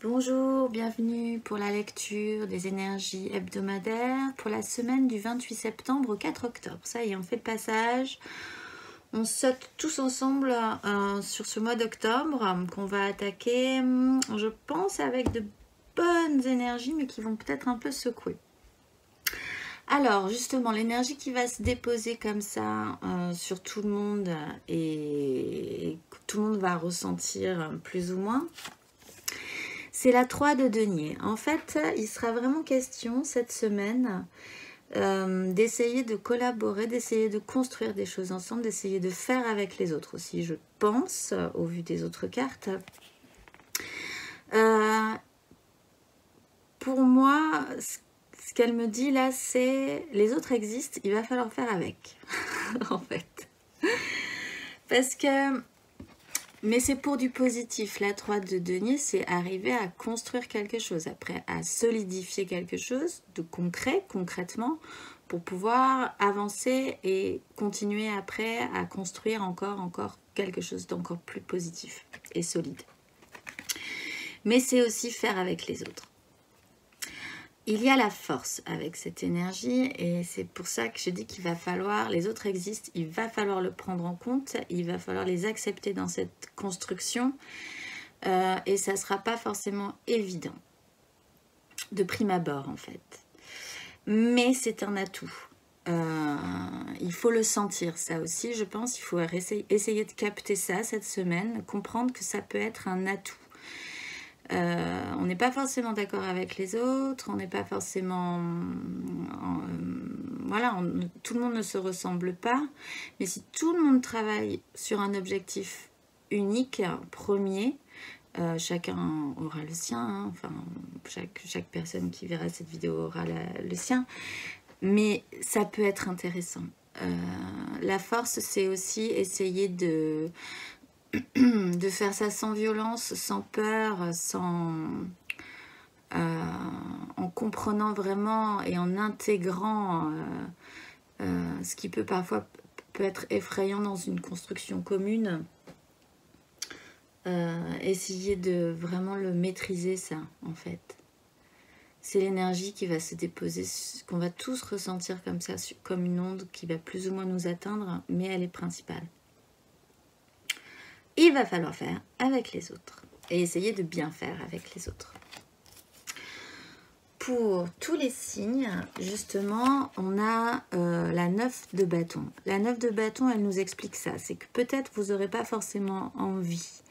Bonjour, bienvenue pour la lecture des énergies hebdomadaires pour la semaine du 28 septembre au 4 octobre. Ça y est, on fait le passage. On saute tous ensemble sur ce mois d'octobre qu'on va attaquer, je pense, avec de bonnes énergies, mais qui vont peut-être un peu secouer. Alors, justement, l'énergie qui va se déposer comme ça sur tout le monde et que tout le monde va ressentir plus ou moins, c'est la 3 de denier. En fait, il sera vraiment question cette semaine d'essayer de collaborer, d'essayer de construire des choses ensemble, d'essayer de faire avec les autres aussi, je pense, au vu des autres cartes. Pour moi, ce qu'elle me dit là, c'est les autres existent, il va falloir faire avec, en fait. Parce que... Mais c'est pour du positif. La 3 de denier, c'est arriver à construire quelque chose, après à solidifier quelque chose de concret, concrètement, pour pouvoir avancer et continuer après à construire encore quelque chose d'encore plus positif et solide. Mais c'est aussi faire avec les autres. Il y a la force avec cette énergie et c'est pour ça que je dis qu'il va falloir, les autres existent, il va falloir le prendre en compte, il va falloir les accepter dans cette construction et ça ne sera pas forcément évident de prime abord en fait. Mais c'est un atout. Il faut le sentir ça aussi, je pense, il faut essayer de capter ça cette semaine, comprendre que ça peut être un atout. On n'est pas forcément d'accord avec les autres, on n'est pas forcément... voilà, tout le monde ne se ressemble pas, mais si tout le monde travaille sur un objectif unique, premier, chacun aura le sien, hein, enfin, chaque personne qui verra cette vidéo aura le sien, mais ça peut être intéressant. La force, c'est aussi essayer de faire ça sans violence, sans peur, en comprenant vraiment et en intégrant ce qui peut parfois être effrayant dans une construction commune. Essayer de vraiment le maîtriser, ça, en fait. C'est l'énergie qui va se déposer, qu'on va tous ressentir comme ça, comme une onde qui va plus ou moins nous atteindre, mais elle est principale. Il va falloir faire avec les autres et essayer de bien faire avec les autres. Pour tous les signes, justement, on a la 9 de bâton. La 9 de bâton, elle nous explique ça. C'est que peut-être vous n'aurez pas forcément envie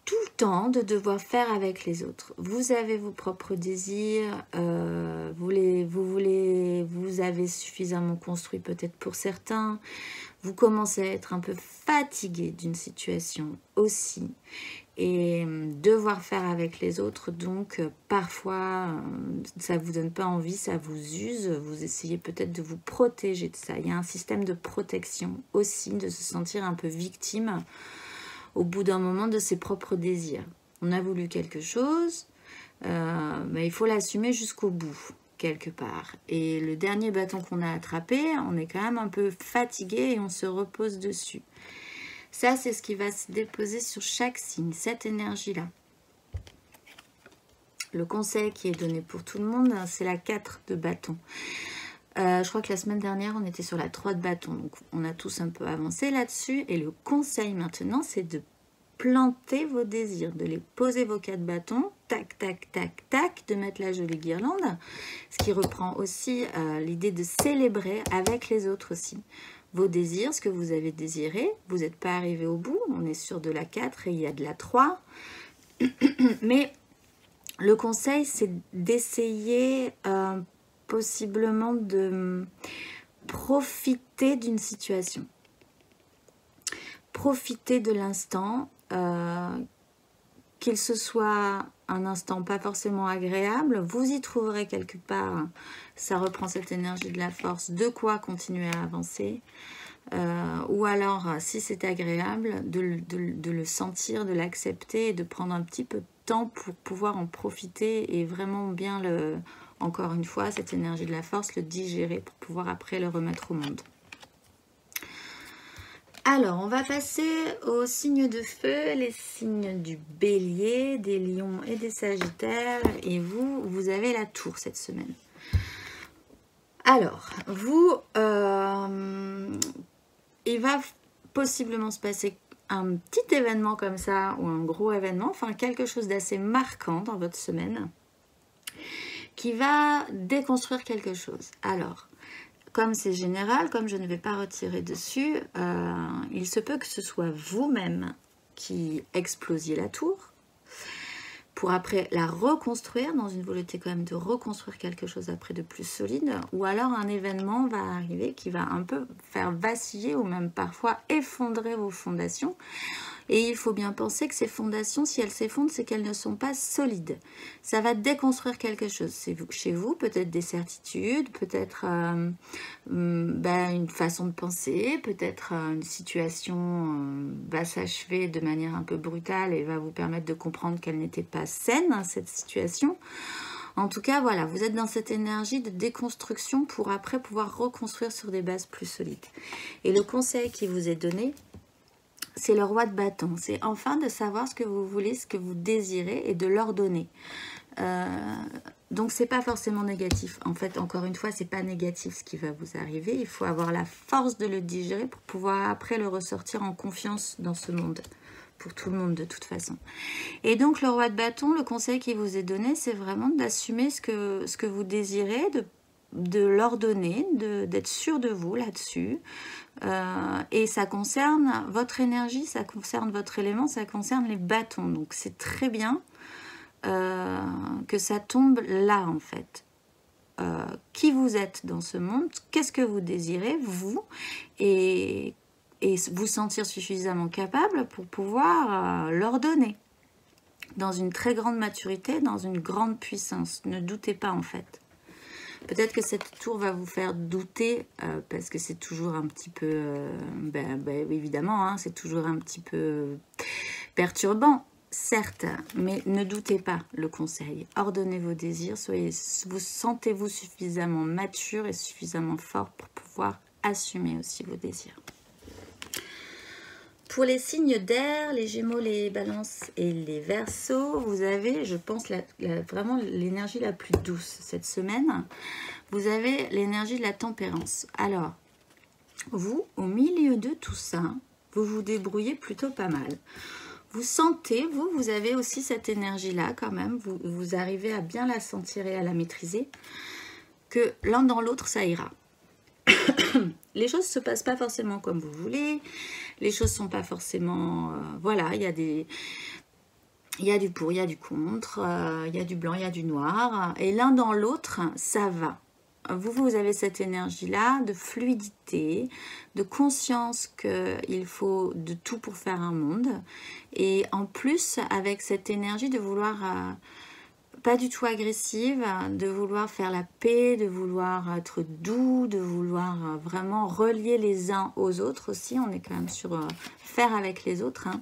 tout le temps de devoir faire avec les autres. Vous avez vos propres désirs, vous avez suffisamment construit peut-être pour certains. Vous commencez à être un peu fatigué d'une situation aussi. Et devoir faire avec les autres, donc parfois ça ne vous donne pas envie, ça vous use, vous essayez peut-être de vous protéger de ça. Il y a un système de protection aussi, de se sentir un peu victime au bout d'un moment de ses propres désirs. On a voulu quelque chose, mais il faut l'assumer jusqu'au bout, quelque part. Et le dernier bâton qu'on a attrapé, on est quand même un peu fatigué et on se repose dessus. Ça, c'est ce qui va se déposer sur chaque signe, cette énergie-là. Le conseil qui est donné pour tout le monde, c'est la 4 de bâton. Je crois que la semaine dernière, on était sur la 3 de bâton. Donc, on a tous un peu avancé là-dessus. Et le conseil maintenant, c'est de planter vos désirs, de les poser vos 4 bâtons, tac, tac, tac, tac, de mettre la jolie guirlande. Ce qui reprend aussi l'idée de célébrer avec les autres aussi. Vos désirs, ce que vous avez désiré, vous n'êtes pas arrivé au bout, on est sur de la 4 et il y a de la 3. Mais le conseil, c'est d'essayer possiblement de profiter d'une situation. Profiter de l'instant, qu'il se soit un instant pas forcément agréable, vous y trouverez quelque part, ça reprend cette énergie de la force, de quoi continuer à avancer. Ou alors, si c'est agréable, de le sentir, de l'accepter et de prendre un petit peu de temps pour pouvoir en profiter et vraiment bien encore une fois, cette énergie de la force, le digérer pour pouvoir après le remettre au monde. Alors, on va passer aux signes de feu, les signes du bélier, des lions et des sagittaires. Et vous, vous avez la tour cette semaine. Alors, vous, il va possiblement se passer un petit événement comme ça, ou un gros événement, enfin quelque chose d'assez marquant dans votre semaine, qui va déconstruire quelque chose. Alors, comme c'est général, comme je ne vais pas retirer dessus, il se peut que ce soit vous-même qui explosiez la tour, pour après la reconstruire, dans une volonté quand même de reconstruire quelque chose après de plus solide, ou alors un événement va arriver qui va un peu faire vaciller ou même parfois effondrer vos fondations. Et il faut bien penser que ces fondations, si elles s'effondrent, c'est qu'elles ne sont pas solides. Ça va déconstruire quelque chose. C'est chez vous, peut-être des certitudes, peut-être une façon de penser, peut-être une situation va s'achever de manière un peu brutale et va vous permettre de comprendre qu'elle n'était pas saine, cette situation. En tout cas, voilà, vous êtes dans cette énergie de déconstruction pour après pouvoir reconstruire sur des bases plus solides. Et le conseil qui vous est donné, c'est le roi de bâton. C'est enfin de savoir ce que vous voulez, ce que vous désirez et de l'ordonner. Donc, c'est pas forcément négatif. En fait, encore une fois, c'est pas négatif ce qui va vous arriver. Il faut avoir la force de le digérer pour pouvoir après le ressortir en confiance dans ce monde. Pour tout le monde de toute façon. Et donc, le roi de bâton, le conseil qui vous est donné, c'est vraiment d'assumer ce que vous désirez, de l'ordonner, d'être sûr de vous là-dessus. Et ça concerne votre énergie, ça concerne votre élément, ça concerne les bâtons. Donc c'est très bien que ça tombe là en fait. Qui vous êtes dans ce monde, qu'est-ce que vous désirez, vous, et vous sentir suffisamment capable pour pouvoir l'ordonner. Dans une très grande maturité, dans une grande puissance. Ne doutez pas en fait. Peut-être que cette tour va vous faire douter parce que c'est toujours un petit peu, évidemment, hein, c'est toujours un petit peu perturbant, certes, mais ne doutez pas le conseil. Ordonnez vos désirs, vous sentez-vous suffisamment mature et suffisamment fort pour pouvoir assumer aussi vos désirs. Pour les signes d'air, les Gémeaux, les Balances et les Verseaux, vous avez, je pense, vraiment l'énergie la plus douce cette semaine. Vous avez l'énergie de la tempérance. Alors, vous, au milieu de tout ça, vous vous débrouillez plutôt pas mal. Vous sentez, vous avez aussi cette énergie-là quand même. Vous arrivez à bien la sentir et à la maîtriser. Que l'un dans l'autre, ça ira. Les choses ne se passent pas forcément comme vous voulez. Les choses ne sont pas forcément... voilà, il y a du pour, il y a du contre, il y a du blanc, il y a du noir. Et l'un dans l'autre, ça va. Vous avez cette énergie-là de fluidité, de conscience qu'il faut de tout pour faire un monde. Et en plus, avec cette énergie de vouloir... pas du tout agressive, de vouloir faire la paix, de vouloir être doux, de vouloir vraiment relier les uns aux autres aussi. On est quand même sur faire avec les autres. Hein.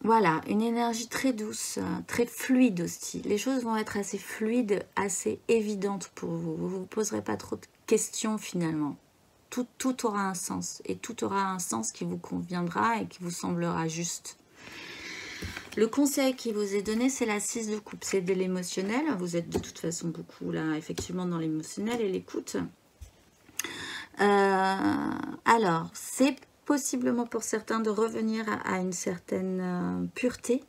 Voilà, une énergie très douce, très fluide aussi. Les choses vont être assez fluides, assez évidentes pour vous. Vous ne vous poserez pas trop de questions finalement. Tout aura un sens et tout aura un sens qui vous conviendra et qui vous semblera juste. Le conseil qui vous est donné, c'est la 6 de coupe. C'est de l'émotionnel. Vous êtes de toute façon beaucoup là, effectivement, dans l'émotionnel et l'écoute. Alors, c'est possiblement pour certains de revenir à une certaine pureté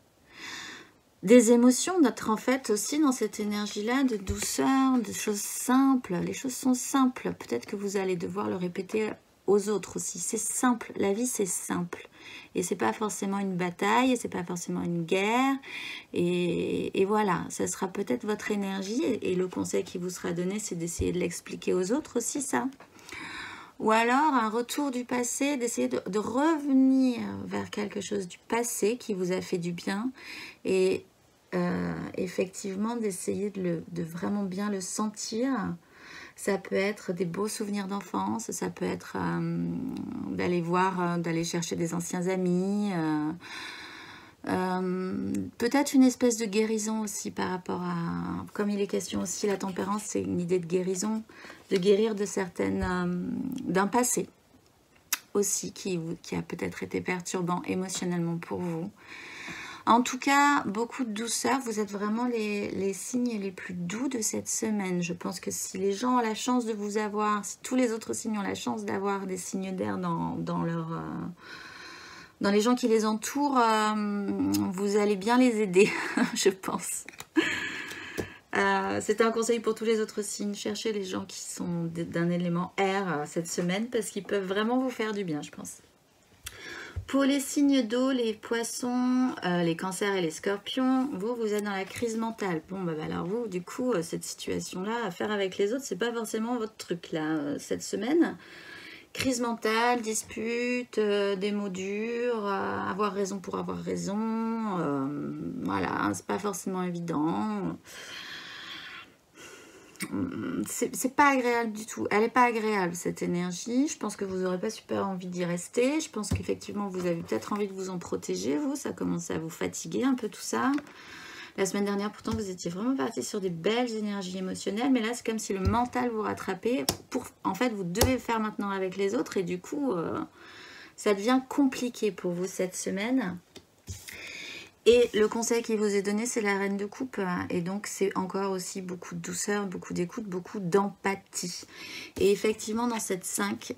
des émotions, d'être en fait aussi dans cette énergie-là de douceur, de choses simples. Les choses sont simples. Peut-être que vous allez devoir le répéter aux autres aussi. C'est simple. La vie, c'est simple. Et c'est pas forcément une bataille, c'est pas forcément une guerre. Et voilà, ça sera peut-être votre énergie. Et le conseil qui vous sera donné, c'est d'essayer de l'expliquer aux autres aussi, ça. Ou alors un retour du passé, d'essayer de revenir vers quelque chose du passé qui vous a fait du bien. Et effectivement, d'essayer de vraiment bien le sentir. Ça peut être des beaux souvenirs d'enfance, ça peut être d'aller chercher des anciens amis, peut-être une espèce de guérison aussi par rapport à... Comme il est question aussi, la tempérance, c'est une idée de guérison, de guérir de certaines... d'un passé aussi qui a peut-être été perturbant émotionnellement pour vous. En tout cas, beaucoup de douceur. Vous êtes vraiment les signes les plus doux de cette semaine. Je pense que si les gens ont la chance de vous avoir, si tous les autres signes ont la chance d'avoir des signes d'air dans les gens qui les entourent, vous allez bien les aider, je pense. C'est un conseil pour tous les autres signes. Cherchez les gens qui sont d'un élément air cette semaine parce qu'ils peuvent vraiment vous faire du bien, je pense. Pour les signes d'eau, les poissons, les cancers et les scorpions, vous êtes dans la crise mentale. Bon, bah alors vous, du coup, cette situation-là, à faire avec les autres, c'est pas forcément votre truc, là, cette semaine. Crise mentale, dispute, des mots durs, avoir raison pour avoir raison, voilà, c'est pas forcément évident. C'est pas agréable du tout. Elle est pas agréable, cette énergie. Je pense que vous n'aurez pas super envie d'y rester. Je pense qu'effectivement, vous avez peut-être envie de vous en protéger, vous. Ça commence à vous fatiguer un peu tout ça. La semaine dernière, pourtant, vous étiez vraiment parti sur des belles énergies émotionnelles. Mais là, c'est comme si le mental vous rattrapait. En fait, vous devez faire maintenant avec les autres. Et du coup, ça devient compliqué pour vous cette semaine. Et le conseil qui vous est donné, c'est la reine de coupe. Et donc, c'est encore aussi beaucoup de douceur, beaucoup d'écoute, beaucoup d'empathie. Et effectivement, dans cette 5,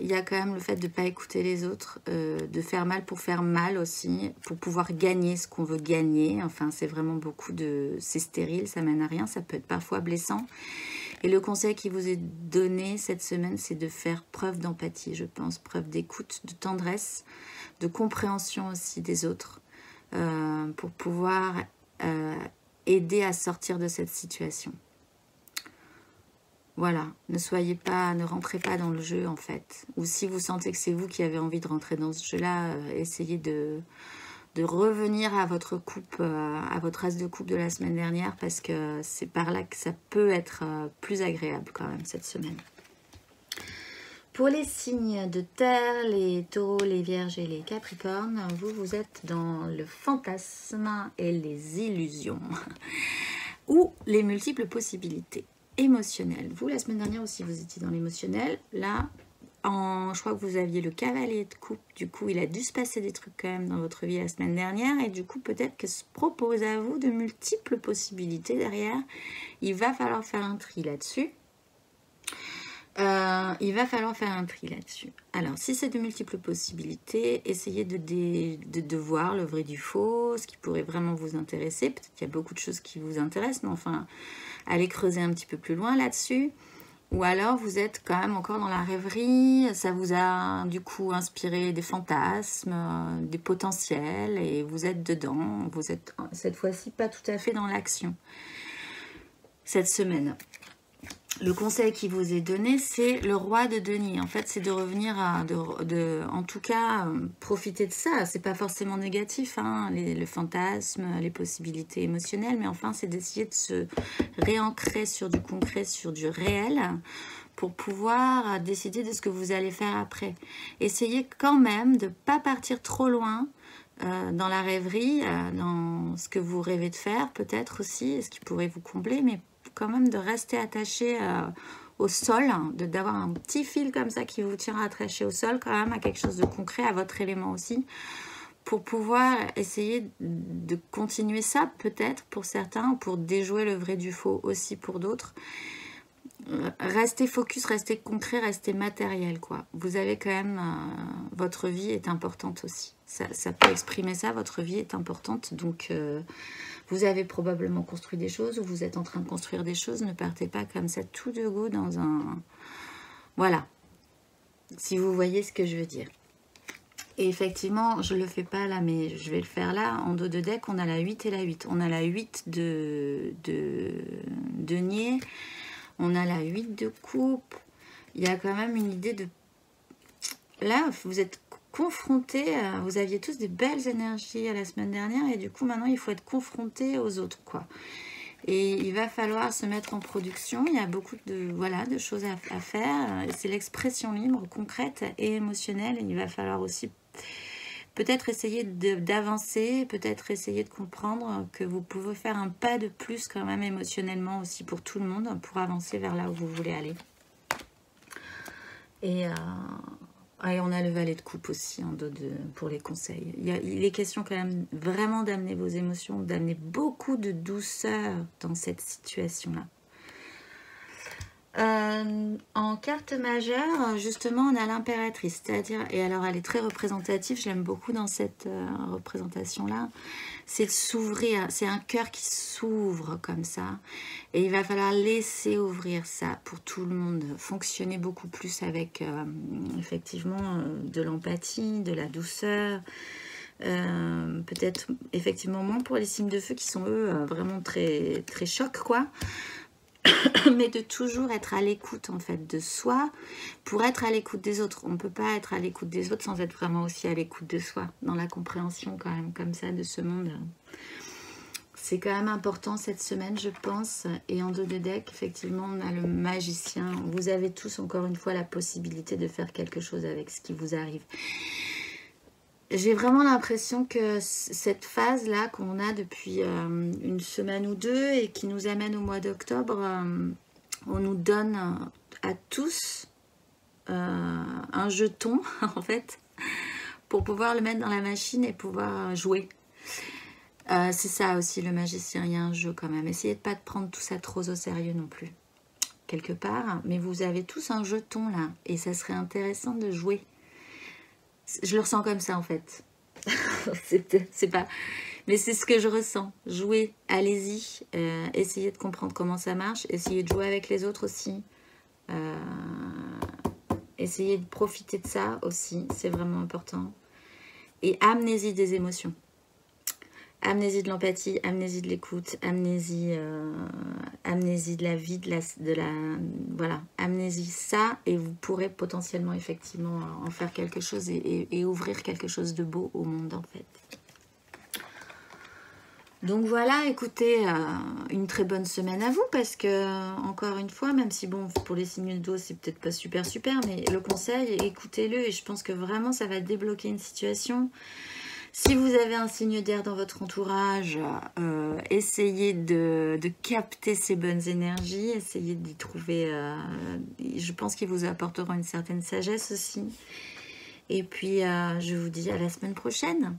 il y a quand même le fait de ne pas écouter les autres, de faire mal pour faire mal aussi, pour pouvoir gagner ce qu'on veut gagner. Enfin, c'est vraiment beaucoup de... C'est stérile, ça mène à rien, ça peut être parfois blessant. Et le conseil qui vous est donné cette semaine, c'est de faire preuve d'empathie, je pense. Preuve d'écoute, de tendresse, de compréhension aussi des autres. Pour pouvoir aider à sortir de cette situation. Voilà, ne rentrez pas dans le jeu en fait. Ou si vous sentez que c'est vous qui avez envie de rentrer dans ce jeu-là, essayez de revenir à votre coupe, à votre as de coupe de la semaine dernière, parce que c'est par là que ça peut être plus agréable quand même cette semaine. Pour les signes de terre, les taureaux, les vierges et les capricornes, vous êtes dans le fantasme et les illusions. Ou les multiples possibilités émotionnelles. Vous, la semaine dernière aussi, vous étiez dans l'émotionnel. Là, je crois que vous aviez le cavalier de coupe. Du coup, il a dû se passer des trucs quand même dans votre vie la semaine dernière. Et du coup, peut-être que se propose à vous de multiples possibilités derrière. Il va falloir faire un tri là-dessus. Il va falloir faire un tri là-dessus. Alors, si c'est de multiples possibilités, essayez de voir le vrai du faux, ce qui pourrait vraiment vous intéresser. Peut-être qu'il y a beaucoup de choses qui vous intéressent, mais enfin, allez creuser un petit peu plus loin là-dessus. Ou alors, vous êtes quand même encore dans la rêverie, ça vous a du coup inspiré des fantasmes, des potentiels, et vous êtes dedans. Vous êtes cette fois-ci pas tout à fait dans l'action cette semaine. Le conseil qui vous est donné, c'est le roi de denier. En fait, c'est de revenir à... en tout cas, profiter de ça. C'est pas forcément négatif, hein, le fantasme, les possibilités émotionnelles. Mais enfin, c'est d'essayer de se réancrer sur du concret, sur du réel, pour pouvoir décider de ce que vous allez faire après. Essayez quand même de ne pas partir trop loin dans la rêverie, dans ce que vous rêvez de faire, peut-être aussi, ce qui pourrait vous combler, mais quand même de rester attaché au sol, d'avoir un petit fil comme ça qui vous tient attaché au sol quand même à quelque chose de concret, à votre élément aussi, pour pouvoir essayer de continuer ça peut-être pour certains, ou pour déjouer le vrai du faux aussi pour d'autres. Restez focus, restez concret, restez matériel quoi. Vous avez quand même, votre vie est importante aussi. Ça peut exprimer ça, votre vie est importante, donc... vous avez probablement construit des choses ou vous êtes en train de construire des choses. Ne partez pas comme ça tout de go dans un... Voilà. Si vous voyez ce que je veux dire. Et effectivement, je ne le fais pas là, mais je vais le faire là. En dos de deck, on a la 8 et la 8. On a la 8 de denier. On a la 8 de coupe. Il y a quand même une idée de... Là, vous êtes... confronté, vous aviez tous des belles énergies la semaine dernière et du coup maintenant il faut être confronté aux autres quoi. Et il va falloir se mettre en production, il y a beaucoup de choses à faire, c'est l'expression libre, concrète et émotionnelle et il va falloir aussi peut-être essayer d'avancer, peut-être essayer de comprendre que vous pouvez faire un pas de plus quand même émotionnellement aussi pour tout le monde pour avancer vers là où vous voulez aller. Et Et on a le valet de coupe aussi en dos pour les conseils. Il est question quand même vraiment d'amener vos émotions, d'amener beaucoup de douceur dans cette situation-là. En carte majeure, justement, on a l'impératrice, c'est-à-dire, et alors elle est très représentative, je l'aime beaucoup dans cette représentation-là, c'est de s'ouvrir, c'est un cœur qui s'ouvre comme ça, et il va falloir laisser ouvrir ça pour tout le monde, fonctionner beaucoup plus avec, effectivement, de l'empathie, de la douceur, peut-être, effectivement, moins pour les signes de feu qui sont, eux, vraiment très, très chocs, quoi. Mais de toujours être à l'écoute en fait de soi pour être à l'écoute des autres. On ne peut pas être à l'écoute des autres sans être vraiment aussi à l'écoute de soi, dans la compréhension quand même comme ça de ce monde. C'est quand même important cette semaine, je pense. Et en dos de deck, effectivement, on a le magicien. Vous avez tous encore une fois la possibilité de faire quelque chose avec ce qui vous arrive. J'ai vraiment l'impression que cette phase-là qu'on a depuis une semaine ou deux et qui nous amène au mois d'octobre, on nous donne à tous un jeton, en fait, pour pouvoir le mettre dans la machine et pouvoir jouer. C'est ça aussi le magicien, il y a un jeu quand même. Essayez de ne pas prendre tout ça trop au sérieux non plus, quelque part. Mais vous avez tous un jeton là et ça serait intéressant de jouer. Je le ressens comme ça en fait. c'est pas... Mais c'est ce que je ressens. Jouez, allez-y. Essayez de comprendre comment ça marche. Essayez de jouer avec les autres aussi. Essayez de profiter de ça aussi. C'est vraiment important. Et amenez-y des émotions. Amenez-y de l'empathie, amenez-y de l'écoute, amenez-y de la vie, voilà, amenez-y ça et vous pourrez potentiellement effectivement en faire quelque chose et ouvrir quelque chose de beau au monde en fait. Donc voilà, écoutez, une très bonne semaine à vous parce que, encore une fois, même si bon, pour les signes d'eau, c'est peut-être pas super, mais le conseil, écoutez-le et je pense que vraiment ça va débloquer une situation. Si vous avez un signe d'air dans votre entourage, essayez de capter ces bonnes énergies, essayez d'y trouver, je pense qu'ils vous apporteront une certaine sagesse aussi. Et puis, je vous dis à la semaine prochaine.